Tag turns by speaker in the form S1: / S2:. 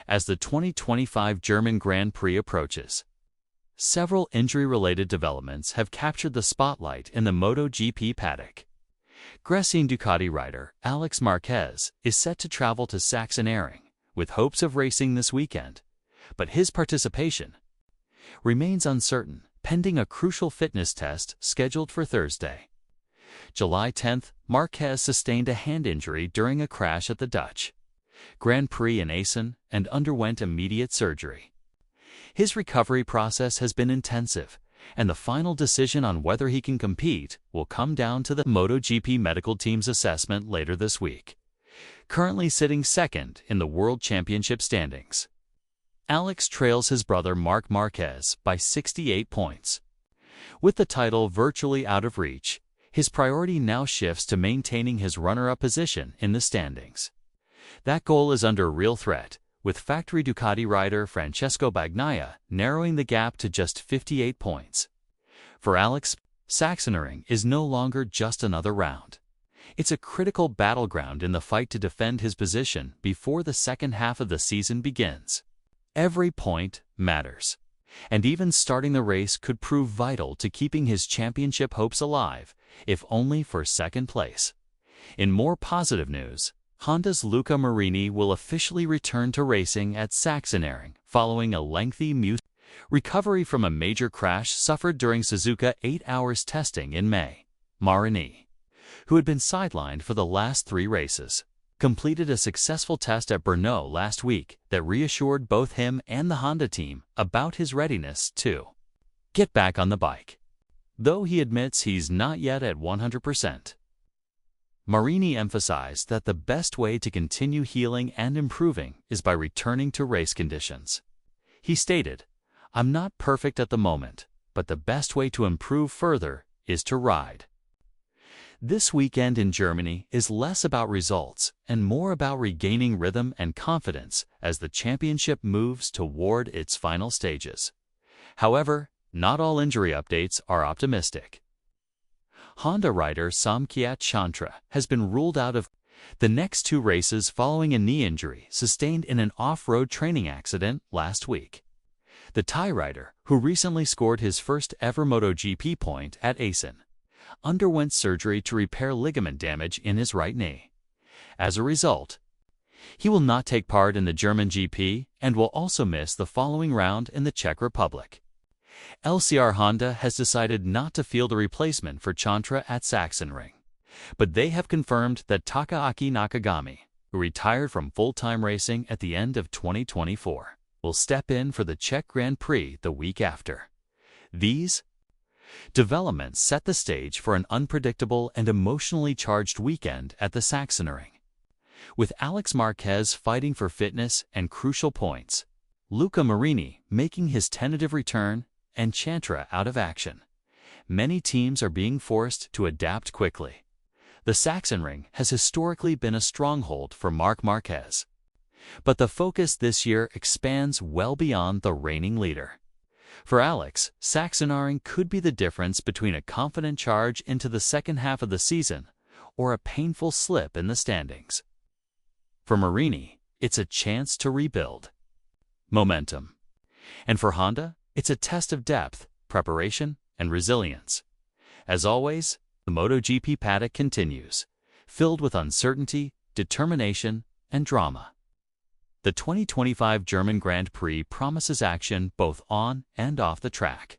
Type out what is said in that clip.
S1: as the 2025 German Grand Prix approaches. Several injury-related developments have captured the spotlight in the MotoGP paddock. Gresini Ducati rider Alex Marquez is set to travel to Sachsenring with hopes of racing this weekend, but his participation remains uncertain, pending a crucial fitness test scheduled for Thursday. July 10th, Marquez sustained a hand injury during a crash at the Dutch Grand Prix in Essen and underwent immediate surgery. His recovery process has been intensive, and the final decision on whether he can compete will come down to the MotoGP medical team's assessment later this week. Currently sitting second in the World Championship standings, Alex trails his brother Marc Marquez by 68 points. With the title virtually out of reach, his priority now shifts to maintaining his runner-up position in the standings. That goal is under real threat, with factory Ducati rider Francesco Bagnaia narrowing the gap to just 58 points. For Alex, Sachsenring is no longer just another round. It's a critical battleground in the fight to defend his position before the second half of the season begins. Every point matters, and even starting the race could prove vital to keeping his championship hopes alive, if only for second place. In more positive news, Honda's Luca Marini will officially return to racing at Sachsenring following a lengthy recovery from a major crash suffered during Suzuka 8 hours testing in May. Marini, who had been sidelined for the last 3 races, completed a successful test at Brno last week that reassured both him and the Honda team about his readiness to get back on the bike, though he admits he's not yet at 100%. Marini emphasized that the best way to continue healing and improving is by returning to race conditions. He stated, "I'm not perfect at the moment, but the best way to improve further is to ride." This weekend in Germany is less about results and more about regaining rhythm and confidence as the championship moves toward its final stages. However, not all injury updates are optimistic. Honda rider Somkiat Chantra has been ruled out of the next 2 races following a knee injury sustained in an off-road training accident last week. The Thai rider, who recently scored his first ever MotoGP point at Essen, underwent surgery to repair ligament damage in his right knee. As a result, he will not take part in the German GP and will also miss the following round in the Czech Republic. LCR Honda has decided not to field a replacement for Chantra at Sachsenring, but they have confirmed that Takaaki Nakagami, who retired from full-time racing at the end of 2024, will step in for the Czech Grand Prix the week after. These developments set the stage for an unpredictable and emotionally charged weekend at the Sachsenring. With Alex Marquez fighting for fitness and crucial points, Luca Marini making his tentative return, and Chantra out of action, many teams are being forced to adapt quickly. The Sachsenring has historically been a stronghold for Marc Marquez, but the focus this year expands well beyond the reigning leader. For Alex, Sachsenring could be the difference between a confident charge into the second half of the season or a painful slip in the standings. For Marini, it's a chance to rebuild momentum. And for Honda, it's a test of depth, preparation, and resilience. As always, the MotoGP paddock continues, filled with uncertainty, determination, and drama. The 2025 German Grand Prix promises action both on and off the track.